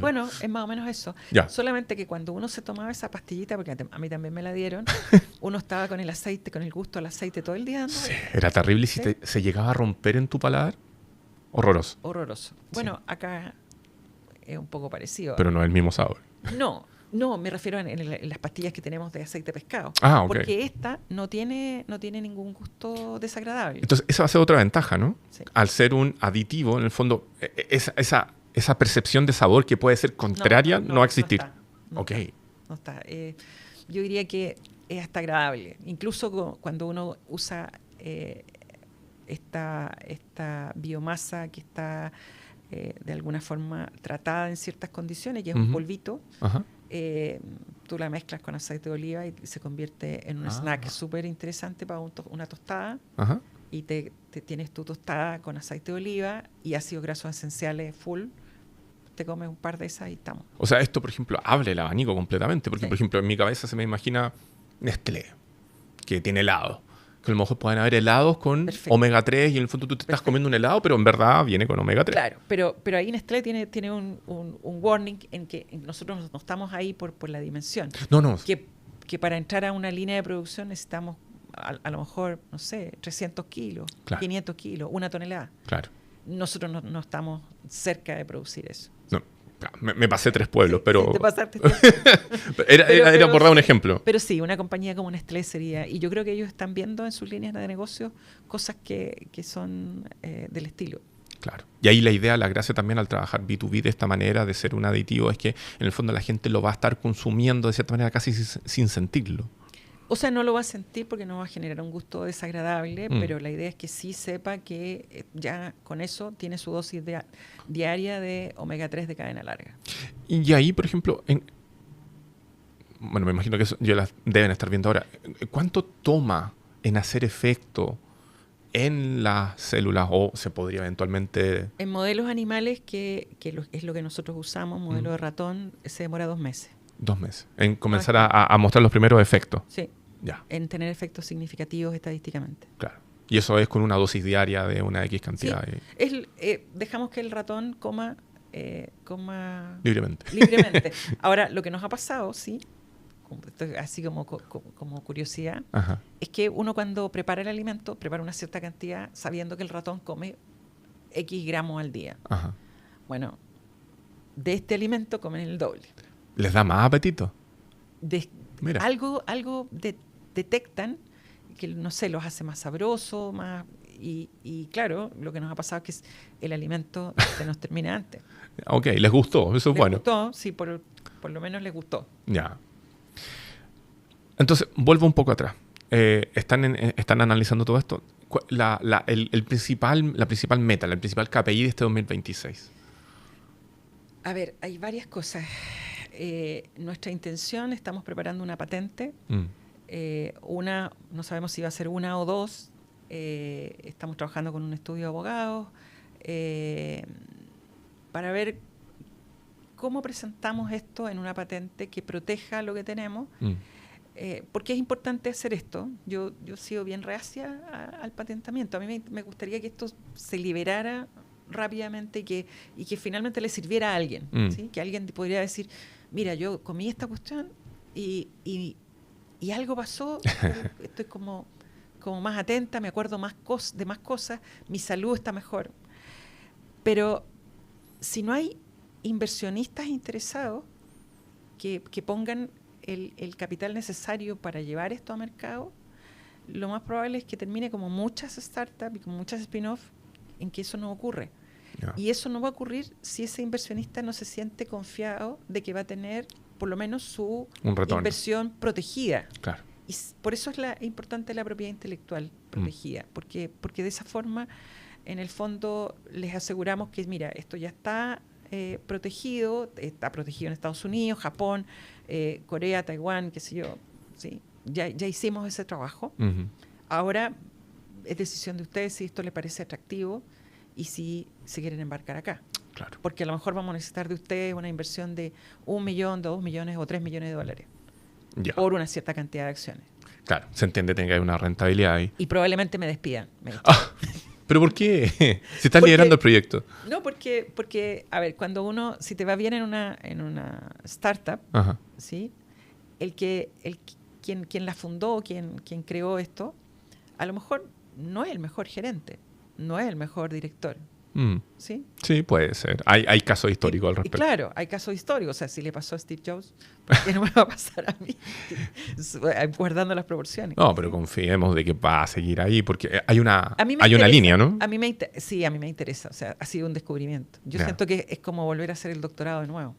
Bueno, es más o menos eso. Ya. Solamente que cuando uno se tomaba esa pastillita, porque a mí también me la dieron, uno estaba con el aceite, con el gusto al aceite todo el día. Sí, era terrible. ¿Sí? Si se llegaba a romper en tu paladar, horroroso. Horroroso. Bueno, acá es un poco parecido. Pero no es el mismo sabor. No, me refiero en las pastillas que tenemos de aceite de pescado. Ah, ok. Porque esta no tiene ningún gusto desagradable. Entonces, esa va a ser otra ventaja, ¿no? Sí. Al ser un aditivo, en el fondo, esa percepción de sabor que puede ser contraria no va a existir. No está. Yo diría que es hasta agradable. Incluso cuando uno usa esta biomasa que está de alguna forma tratada en ciertas condiciones, que es un polvito, tú la mezclas con aceite de oliva y se convierte en un snack súper interesante para una tostada. Y te tienes tu tostada con aceite de oliva y ácidos grasos esenciales full. Te comes un par de esas y estamos. O sea, esto, por ejemplo, abre el abanico completamente. Porque, por ejemplo, en mi cabeza se me imagina Nestlé, que tiene helado. Que a lo mejor pueden haber helados con omega 3 y en el fondo tú te estás comiendo un helado, pero en verdad viene con omega 3. Claro, pero ahí Nestlé tiene un warning en que nosotros no estamos ahí por la dimensión. No. Que para entrar a una línea de producción necesitamos a lo mejor, no sé, 300 kilos, 500 kilos, 1 tonelada. Claro. Nosotros no estamos cerca de producir eso. No. Me pasé 3 pueblos, pero Sí, te pasaste. era por dar un ejemplo. Pero sí, una compañía como Nestlé sería, y yo creo que ellos están viendo en sus líneas de negocio cosas que son del estilo. Claro. Y ahí la idea, la gracia también al trabajar B2B de esta manera, de ser un aditivo, es que en el fondo la gente lo va a estar consumiendo de cierta manera casi sin sentirlo. O sea, no lo va a sentir porque no va a generar un gusto desagradable, pero la idea es que sí sepa que ya con eso tiene su dosis diaria de omega 3 de cadena larga. Y ahí, por ejemplo, bueno, me imagino que eso ya las deben estar viendo ahora. ¿Cuánto toma en hacer efecto en las células o se podría eventualmente...? En modelos animales, que es lo que nosotros usamos, modelo de ratón, se demora 2 meses. 2 meses. En comenzar a mostrar los primeros efectos. Sí. Ya. En tener efectos significativos estadísticamente. Claro. Y eso es con una dosis diaria de una X cantidad. Sí. Dejamos que el ratón coma Libremente. Ahora, lo que nos ha pasado, sí, así como curiosidad, Ajá. es que uno cuando prepara el alimento, prepara una cierta cantidad sabiendo que el ratón come X gramos al día. Ajá. Bueno, de este alimento comen el doble. ¿Les da más apetito? Mira. Algo detectan que, no sé, los hace más sabrosos, más... Y claro, lo que nos ha pasado es que el alimento se nos termina antes. Ok, les gustó, eso es bueno. Les gustó, sí, por lo menos les gustó. Ya. Entonces, vuelvo un poco atrás. Están analizando todo esto. La principal meta, el principal KPI de este 2026. A ver, hay varias cosas. Nuestra intención, estamos preparando una patente. No sabemos si va a ser 1 o 2. Estamos trabajando con un estudio de abogados para ver cómo presentamos esto en una patente que proteja lo que tenemos. Porque es importante hacer esto. Yo he sido bien reacia al patentamiento. A mí me gustaría que esto se liberara rápidamente y que finalmente le sirviera a alguien. ¿Sí? Que alguien podría decir, mira, yo comí esta cuestión y algo pasó, estoy como más atenta, me acuerdo de más cosas, mi salud está mejor. Pero si no hay inversionistas interesados que pongan el capital necesario para llevar esto a mercado, lo más probable es que termine como muchas startups y como muchas spin-off en que eso no ocurre. Yeah. Y eso no va a ocurrir si ese inversionista no se siente confiado de que va a tener por lo menos su inversión protegida. Claro. Y por eso es importante la propiedad intelectual protegida, porque de esa forma, en el fondo, les aseguramos que, mira, esto ya está protegido en Estados Unidos, Japón, Corea, Taiwán, qué sé yo, ¿sí? Ya hicimos ese trabajo. Ahora es decisión de ustedes si esto les parece atractivo y si se quieren embarcar acá. Claro. Porque a lo mejor vamos a necesitar de ustedes una inversión de 1 millón, 2 millones o 3 millones de dólares por una cierta cantidad de acciones. Claro, se entiende que hay una rentabilidad ahí. Y probablemente me despidan. ¿Pero por qué? Si estás liderando el proyecto. No, porque, a ver, si te va bien en una startup, ¿sí? Quien la fundó, quien creó esto, a lo mejor no es el mejor gerente, no es el mejor director. ¿Sí? Sí, puede ser. Hay casos históricos al respecto. Claro, hay casos históricos. O sea, si le pasó a Steve Jobs, ¿por qué no me va a pasar a mí? Guardando las proporciones. No, pero confiemos de que va a seguir ahí, porque hay una interesa, línea, ¿no? A mí me interesa. O sea, ha sido un descubrimiento. Yo siento que es como volver a hacer el doctorado de nuevo.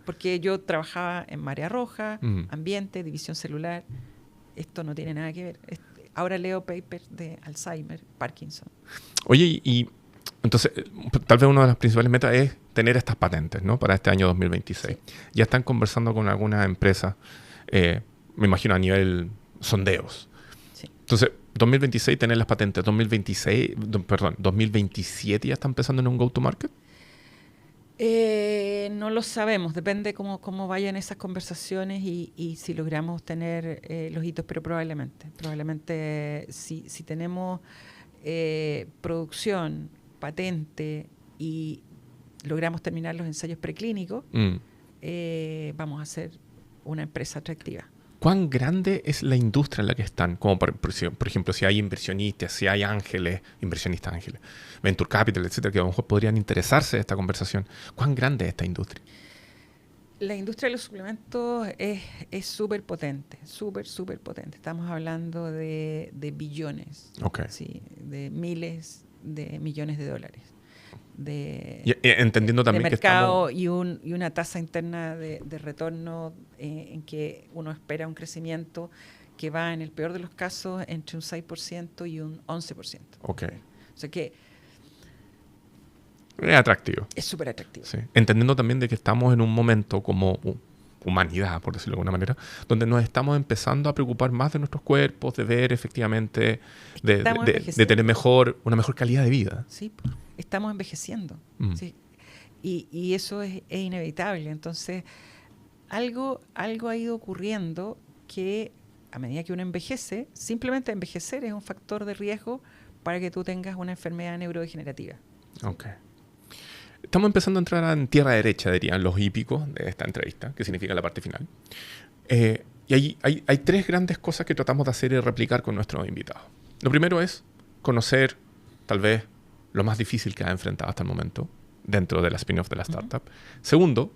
Porque yo trabajaba en Marea Roja, ambiente, división celular. Esto no tiene nada que ver. Ahora leo papers de Alzheimer, Parkinson. Oye, y entonces, tal vez una de las principales metas es tener estas patentes, ¿no? Para este año 2026. Sí. Ya están conversando con algunas empresas, me imagino a nivel sondeos. Sí. Entonces, 2026 tener las patentes, 2027 ya están pensando en un go-to-market. No lo sabemos, depende cómo vayan esas conversaciones y si logramos tener los hitos, pero probablemente si tenemos producción, patente y logramos terminar los ensayos preclínicos, vamos a ser una empresa atractiva. ¿Cuán grande es la industria en la que están? Como por ejemplo, si hay inversionistas, si hay inversionistas ángeles, Venture Capital, etcétera, que a lo mejor podrían interesarse de esta conversación. ¿Cuán grande es esta industria? La industria de los suplementos es súper potente, súper potente. Estamos hablando de billones, Okay. ¿sí? De miles de millones de dólares. Entendiendo también de que mercado estamos... y una tasa interna de retorno en que uno espera un crecimiento que va, en el peor de los casos, entre un 6% y un 11%. Ok. O sea que es atractivo. es súper atractivo. Sí. Entendiendo también de que estamos en un momento como humanidad, por decirlo de alguna manera, donde nos estamos empezando a preocupar más de nuestros cuerpos, de ver efectivamente, de tener una mejor calidad de vida. Sí, estamos envejeciendo. ¿Sí? Y eso es inevitable. Entonces, algo ha ido ocurriendo que a medida que uno envejece, simplemente envejecer es un factor de riesgo para que tú tengas una enfermedad neurodegenerativa. Ok. Estamos empezando a entrar en tierra derecha, dirían los hípicos de esta entrevista, que significa la parte final. Y hay tres grandes cosas que tratamos de hacer y replicar con nuestros invitados. Lo primero es conocer, tal vez, lo más difícil que ha enfrentado hasta el momento dentro de la spin-off de la startup. Segundo,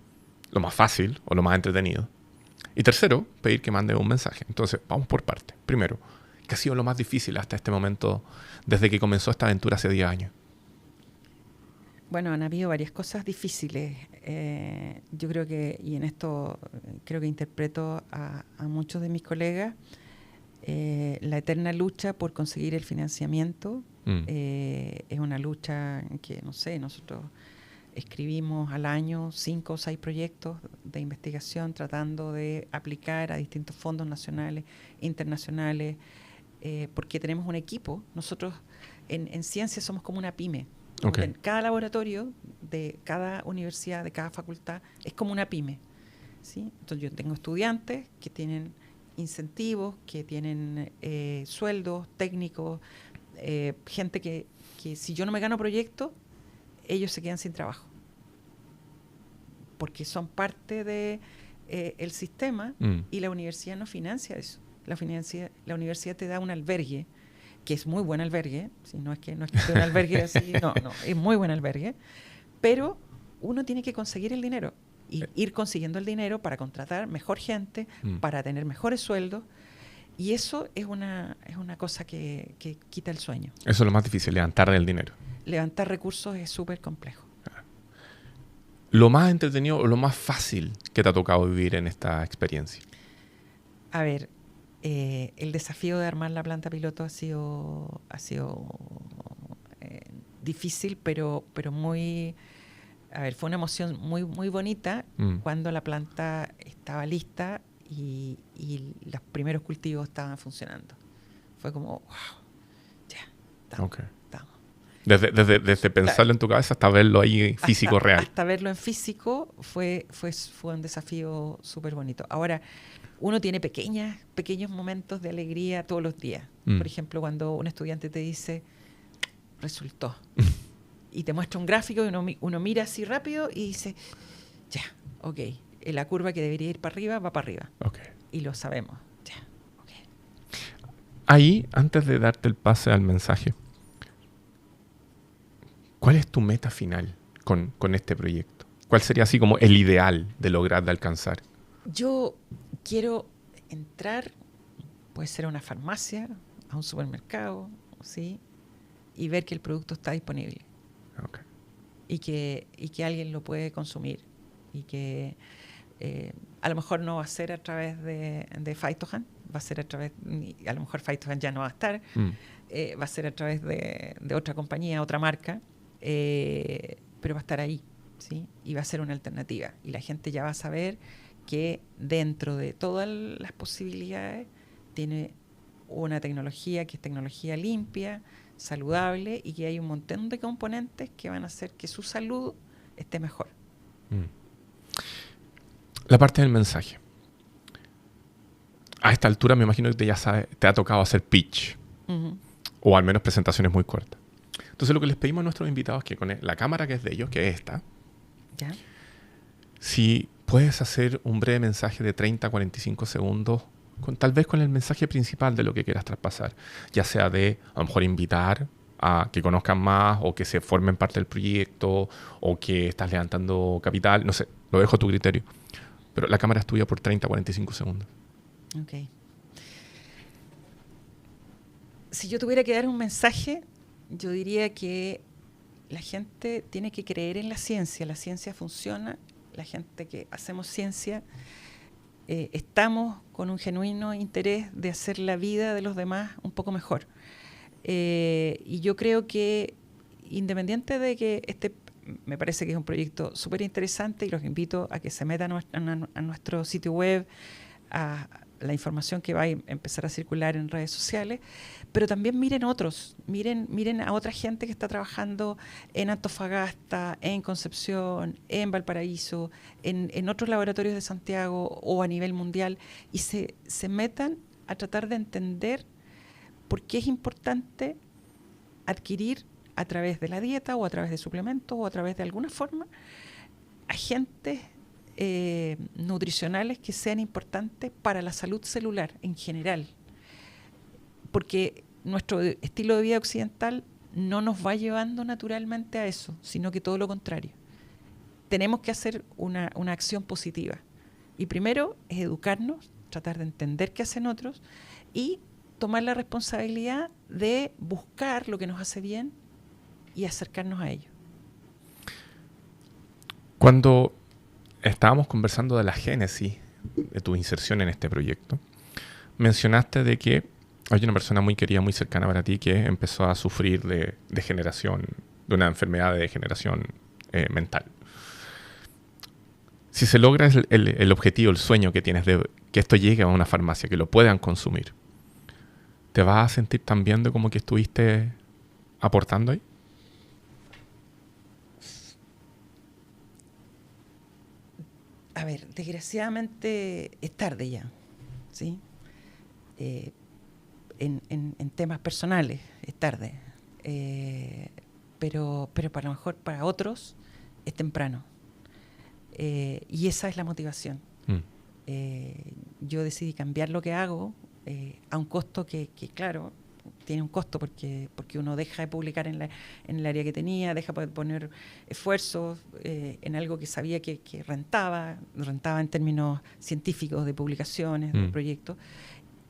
lo más fácil o lo más entretenido. Y tercero, pedir que mande un mensaje. Entonces, vamos por partes. Primero, ¿qué ha sido lo más difícil hasta este momento desde que comenzó esta aventura hace 10 años? Bueno, han habido varias cosas difíciles. Yo creo que, y en esto creo que interpreto a muchos de mis colegas, la eterna lucha por conseguir el financiamiento. Es una lucha que, no sé, nosotros escribimos al año 5 o 6 proyectos de investigación tratando de aplicar a distintos fondos nacionales, internacionales, porque tenemos un equipo. Nosotros en ciencia somos como una pyme. Okay. Cada laboratorio de cada universidad, de cada facultad, es como una pyme, ¿sí? Entonces yo tengo estudiantes que tienen incentivos, que tienen sueldos técnicos, gente que si yo no me gano proyectos, ellos se quedan sin trabajo. Porque son parte de el sistema y la universidad no financia eso. La universidad te da un albergue, que es muy buen albergue, ¿sí? no es que sea un albergue así, no, es muy buen albergue, pero uno tiene que conseguir el dinero, y ir consiguiendo el dinero para contratar mejor gente, para tener mejores sueldos, y eso es una cosa que quita el sueño. Eso es lo más difícil, levantar el dinero. Levantar recursos es súper complejo. ¿Lo más entretenido o lo más fácil que te ha tocado vivir en esta experiencia? A ver, el desafío de armar la planta piloto ha sido difícil, pero muy... A ver, fue una emoción muy bonita cuando la planta estaba lista y los primeros cultivos estaban funcionando. Fue como, wow, ya, estamos. Okay. Desde pensarlo en tu cabeza hasta verlo ahí físico, real. Hasta verlo en físico fue un desafío súper bonito. Ahora, uno tiene pequeños momentos de alegría todos los días. Por ejemplo, cuando un estudiante te dice, resultó. Y te muestra un gráfico y uno mira así rápido y dice, ya, ok, la curva que debería ir para arriba va para arriba. Okay. Y lo sabemos, ya, ok. Ahí, antes de darte el pase al mensaje, ¿cuál es tu meta final con este proyecto? ¿Cuál sería así como el ideal de lograr, de alcanzar? Yo quiero entrar, puede ser a una farmacia, a un supermercado, ¿sí? Y ver que el producto está disponible. Okay. Y que alguien lo puede consumir. Y que a lo mejor no va a ser a través de Phytogen, va a ser a través, a lo mejor Phytogen ya no va a estar, va a ser a través de otra compañía, otra marca, pero va a estar ahí, ¿sí? Y va a ser una alternativa. Y la gente ya va a saber que dentro de todas las posibilidades tiene una tecnología que es tecnología limpia, saludable, y que hay un montón de componentes que van a hacer que su salud esté mejor. La parte del mensaje. A esta altura me imagino que te ha tocado hacer pitch, o al menos presentaciones muy cortas. Entonces lo que les pedimos a nuestros invitados es que con la cámara que es de ellos, que es esta, ¿ya? Si puedes hacer un breve mensaje de 30 a 45 segundos tal vez con el mensaje principal de lo que quieras traspasar, ya sea de a lo mejor invitar a que conozcan más o que se formen parte del proyecto o que estás levantando capital, no sé, lo dejo a tu criterio. Pero la cámara es tuya por 30, 45 segundos. Ok. Si yo tuviera que dar un mensaje, yo diría que la gente tiene que creer en la ciencia funciona, la gente que hacemos ciencia estamos con un genuino interés de hacer la vida de los demás un poco mejor. Y yo creo que, independiente de que me parece que es un proyecto súper interesante y los invito a que se metan a nuestro sitio web, a la información que va a empezar a circular en redes sociales, pero también miren otros, miren a otra gente que está trabajando en Antofagasta, en Concepción, en Valparaíso, en otros laboratorios de Santiago o a nivel mundial, y se metan a tratar de entender por qué es importante adquirir a través de la dieta o a través de suplementos o a través de alguna forma agentes nutricionales que sean importantes para la salud celular en general. Porque nuestro estilo de vida occidental no nos va llevando naturalmente a eso, sino que todo lo contrario. Tenemos que hacer una acción positiva. Y primero es educarnos, tratar de entender qué hacen otros y tomar la responsabilidad de buscar lo que nos hace bien y acercarnos a ello. Cuando estábamos conversando de la génesis de tu inserción en este proyecto, mencionaste de que hay una persona muy querida, muy cercana para ti, que empezó a sufrir de degeneración, de una enfermedad de degeneración mental. Si se logra el objetivo, el sueño que tienes de que esto llegue a una farmacia, que lo puedan consumir, ¿te vas a sentir tan bien de como que estuviste aportando ahí? A ver, desgraciadamente es tarde ya, ¿sí? En temas personales es tarde, pero para lo mejor para otros es temprano. Y esa es la motivación. Yo decidí cambiar lo que hago a un costo que claro, tiene un costo porque uno deja de publicar en el área que tenía, deja de poner esfuerzos en algo que sabía que rentaba en términos científicos, de publicaciones, de proyectos,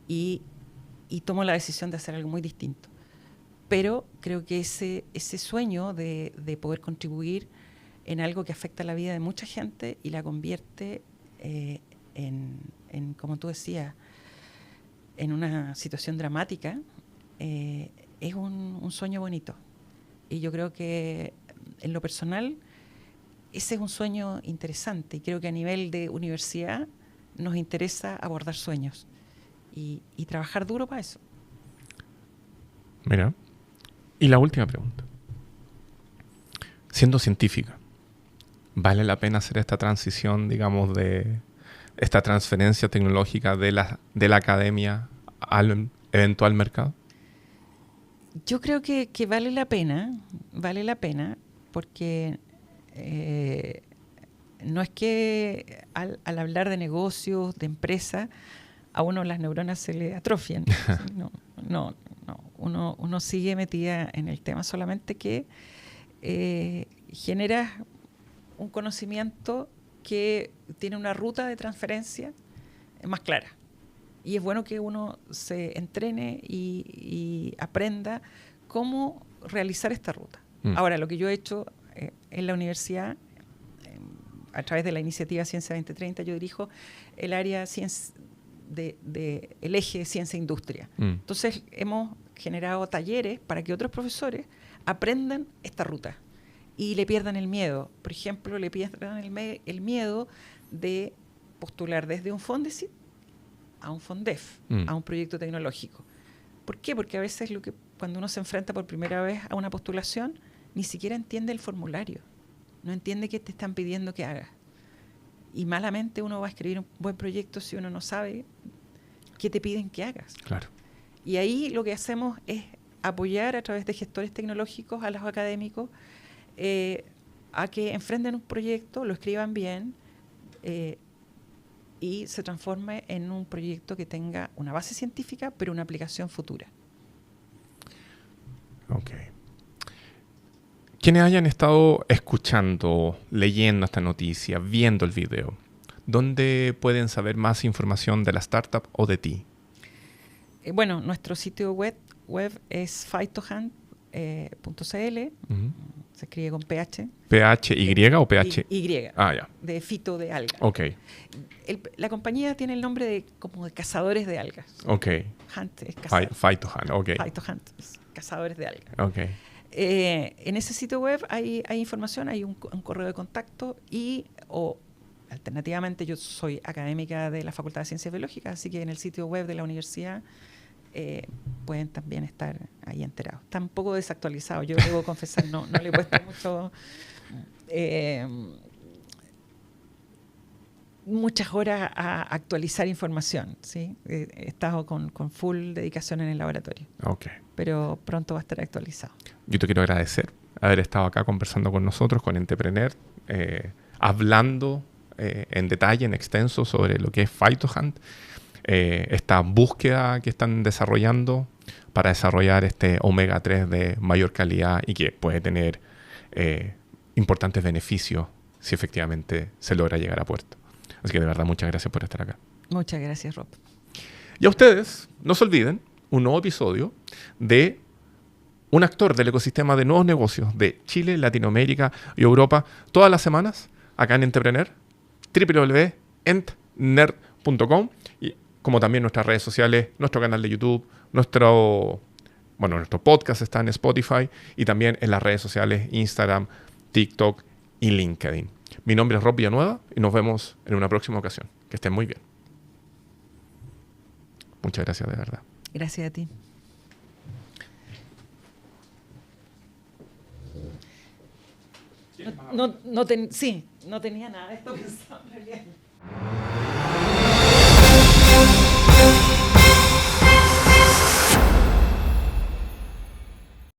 y tomo la decisión de hacer algo muy distinto. Pero creo que ese sueño de poder contribuir en algo que afecta la vida de mucha gente y la convierte en, como tú decías, en una situación dramática, es un sueño bonito. Y yo creo que en lo personal ese es un sueño interesante y creo que a nivel de universidad nos interesa abordar sueños y trabajar duro para eso. Mira, y la última pregunta. Siendo científica, ¿vale la pena hacer esta transición, digamos, de esta transferencia tecnológica de la academia al eventual mercado? Yo creo que vale la pena porque no es que al hablar de negocios, de empresas, a uno las neuronas se le atrofian. No. Uno sigue metida en el tema, solamente que generas un conocimiento que tiene una ruta de transferencia más clara. Y es bueno que uno se entrene y aprenda cómo realizar esta ruta. Ahora, lo que yo he hecho en la universidad, a través de la iniciativa Ciencia 2030, yo dirijo el área el eje Ciencia-Industria. Entonces, hemos generado talleres para que otros profesores aprendan esta ruta y le pierdan el miedo. Por ejemplo, le pierdan el miedo de postular desde un Fondesit a un Fondef, a un proyecto tecnológico. ¿Por qué? Porque a veces cuando uno se enfrenta por primera vez a una postulación, ni siquiera entiende el formulario, no entiende qué te están pidiendo que hagas. Y malamente uno va a escribir un buen proyecto si uno no sabe qué te piden que hagas. Claro. Y ahí lo que hacemos es apoyar a través de gestores tecnológicos a los académicos a que enfrenten un proyecto, lo escriban bien, y se transforme en un proyecto que tenga una base científica, pero una aplicación futura. Ok. Quienes hayan estado escuchando, leyendo esta noticia, viendo el video, ¿dónde pueden saber más información de la startup o de ti? Bueno, nuestro sitio web es phytohunt.cl. Se escribe con PH. ¿PHY o PH? Y. Ah, ya. De fito de alga. Ok. La compañía tiene el nombre como de cazadores de algas. Ok. Hunt es cazador. Phytohunt, ok. Phytohunt es cazadores de algas. Ok. En ese sitio web hay información, hay un correo de contacto o alternativamente yo soy académica de la Facultad de Ciencias Biológicas, así que en el sitio web de la universidad pueden también estar ahí enterados. Está un poco desactualizado, yo debo confesar, no le he puesto muchas horas a actualizar información, ¿sí? He estado con full dedicación en el laboratorio. Ok. Pero pronto va a estar actualizado. Yo te quiero agradecer haber estado acá conversando con nosotros, con Entrepreneur, hablando en detalle, en extenso, sobre lo que es Phytohunt, esta búsqueda que están desarrollando para desarrollar este omega 3 de mayor calidad y que puede tener importantes beneficios si efectivamente se logra llegar a puerto. Así que de verdad, muchas gracias por estar acá. Muchas gracias, Rob. Y a ustedes, no se olviden, un nuevo episodio de un actor del ecosistema de nuevos negocios de Chile, Latinoamérica y Europa, todas las semanas, acá en Entrepreneur, www.entnerd.com, y como también nuestras redes sociales, nuestro canal de YouTube, nuestro podcast está en Spotify y también en las redes sociales Instagram, TikTok y LinkedIn. Mi nombre es Rob Villanueva y nos vemos en una próxima ocasión. Que estén muy bien. Muchas gracias, de verdad. Gracias a ti. No tenía nada de esto pensado en realidad.